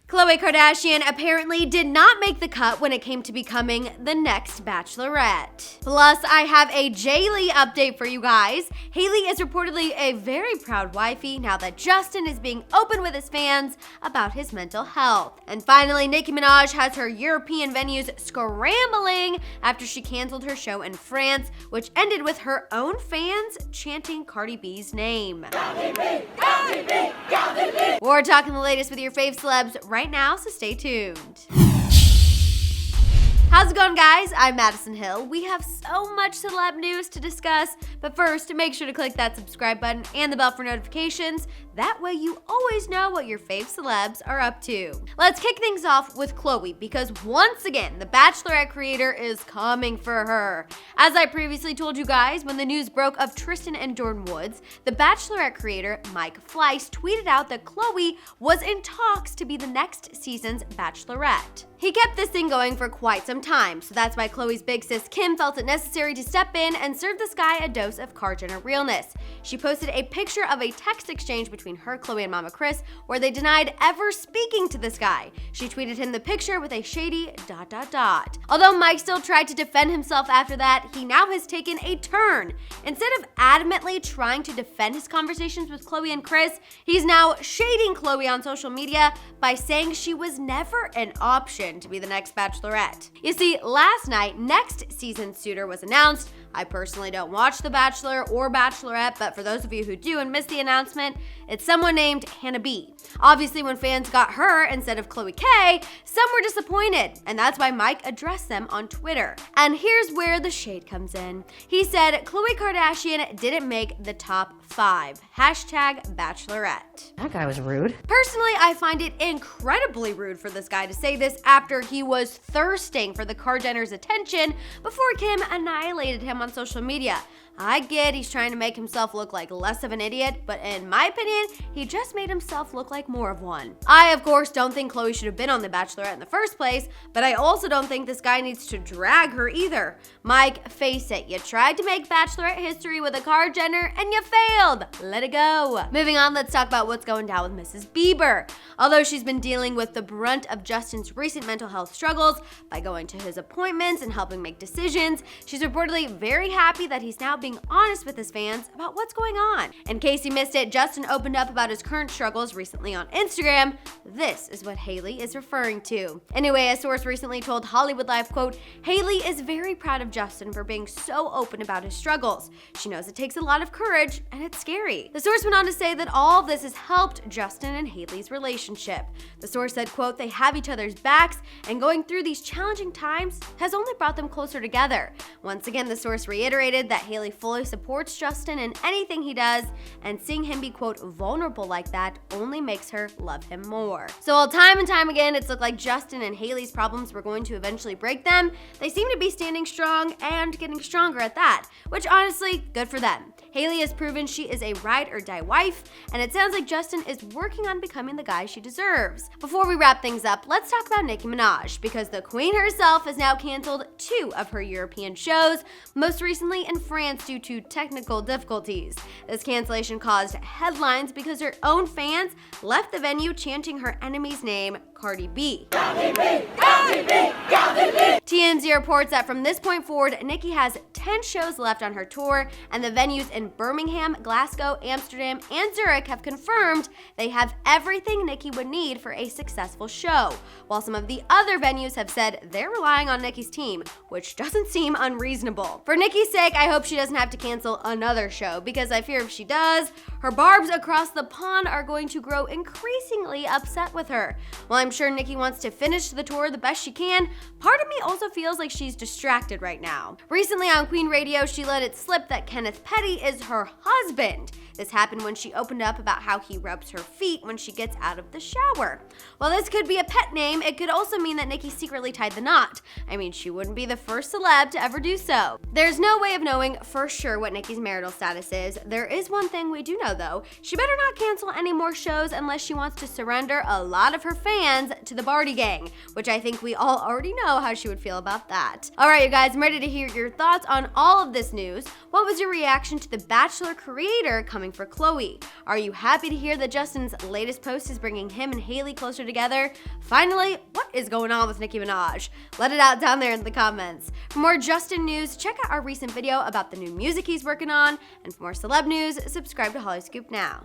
Khloe Kardashian apparently did not make the cut when it came to becoming the next Bachelorette. Plus, I have a Jailey update for you guys. Hailey is reportedly a very proud wifey now that Justin is being open with his fans about his mental health. And finally, Nicki Minaj has her European venues scrambling after she canceled her show in France, which ended with her own fans chanting Cardi B's name. Cardi B, Cardi B, Cardi B. We're talking the latest with your fave celebs right now, so stay tuned. How's it going, guys? I'm Madison Hill. We have so much celeb news to discuss, but first, make sure to click that subscribe button and the bell for notifications. That way you always know what your fave celebs are up to. Let's kick things off with Khloe, because once again, the Bachelorette creator is coming for her. As I previously told you guys, when the news broke of Tristan and Jordan Woods, the Bachelorette creator, Mike Fleiss, tweeted out that Khloe was in talks to be the next season's Bachelorette. He kept this thing going for quite some time, so that's why Khloe's big sis Kim felt it necessary to step in and serve this guy a dose of Kar Jenner realness. She posted a picture of a text exchange between her, Khloe, and Mama Kris, where they denied ever speaking to this guy. She tweeted him the picture with a shady ... Although Mike still tried to defend himself after that, he now has taken a turn. Instead of adamantly trying to defend his conversations with Khloe and Kris, he's now shading Khloe on social media by saying she was never an option to be the next Bachelorette. You see, last night, next season's suitor was announced. I personally don't watch The Bachelor or Bachelorette, but for those of you who do and missed the announcement, it's someone named Hannah B. Obviously, when fans got her instead of Khloe K, some were disappointed, and that's why Mike addressed them on Twitter. And here's where the shade comes in. He said, Khloe Kardashian didn't make the top 5. #Bachelorette. That guy was rude. Personally, I find it incredibly rude for this guy to say this after he was thirsting for the Kar Jenner's attention before Kim annihilated him on social media. I get he's trying to make himself look like less of an idiot, but in my opinion, he just made himself look like more of one. I, of course, don't think Khloe should have been on The Bachelorette in the first place, but I also don't think this guy needs to drag her either. Mike, face it, you tried to make Bachelorette history with a Kar Jenner and you failed. Let it go. Moving on, let's talk about what's going down with Mrs. Bieber. Although she's been dealing with the brunt of Justin's recent mental health struggles by going to his appointments and helping make decisions, she's reportedly very happy that he's now being honest with his fans about what's going on. In case you missed it, Justin opened up about his current struggles recently on Instagram. This is what Hailey is referring to. Anyway, a source recently told Hollywood Life, quote, Hailey is very proud of Justin for being so open about his struggles. She knows it takes a lot of courage and it's scary. The source went on to say that all of this has helped Justin and Hailey's relationship. The source said, quote, they have each other's backs and going through these challenging times has only brought them closer together. Once again, the source reiterated that Hailey fully supports Justin in anything he does, and seeing him be, quote, vulnerable like that only makes her love him more. So while time and time again it's looked like Justin and Hailey's problems were going to eventually break them, they seem to be standing strong and getting stronger at that, which honestly, good for them. Hailey has proven she is a ride or die wife, and it sounds like Justin is working on becoming the guy she deserves. Before we wrap things up, let's talk about Nicki Minaj, because the queen herself has now canceled 2 of her European shows, most recently in France due to technical difficulties. This cancellation caused headlines because her own fans left the venue chanting her enemy's name, Cardi B. Cardi B, Cardi B, Cardi B. TMZ reports that from this point forward, Nicki has 10 shows left on her tour, and the venues in Birmingham, Glasgow, Amsterdam, and Zurich have confirmed they have everything Nicki would need for a successful show, while some of the other venues have said they're relying on Nicki's team, which doesn't seem unreasonable. For Nicki's sake, I hope she doesn't have to cancel another show, because I fear if she does, her barbs across the pond are going to grow increasingly upset with her. While I'm sure Nicki wants to finish the tour the best she can, part of me also feels like she's distracted right now. Recently on Queen Radio, she let it slip that Kenneth Petty is her husband. This happened when she opened up about how he rubs her feet when she gets out of the shower. While this could be a pet name, it could also mean that Nicki secretly tied the knot. I mean, she wouldn't be the first celeb to ever do so. There's no way of knowing for for sure what Nicki's marital status is. There is one thing we do know though. She better not cancel any more shows unless she wants to surrender a lot of her fans to the Barty gang, which I think we all already know how she would feel about that. All right, you guys, I'm ready to hear your thoughts on all of this news. What was your reaction to the Bachelor creator coming for Khloe? Are you happy to hear that Justin's latest post is bringing him and Hailey closer together? Finally, what is going on with Nicki Minaj? Let it out down there in the comments. For more Justin news, check out our recent video about the new music he's working on, and for more celeb news, subscribe to Hollyscoop now.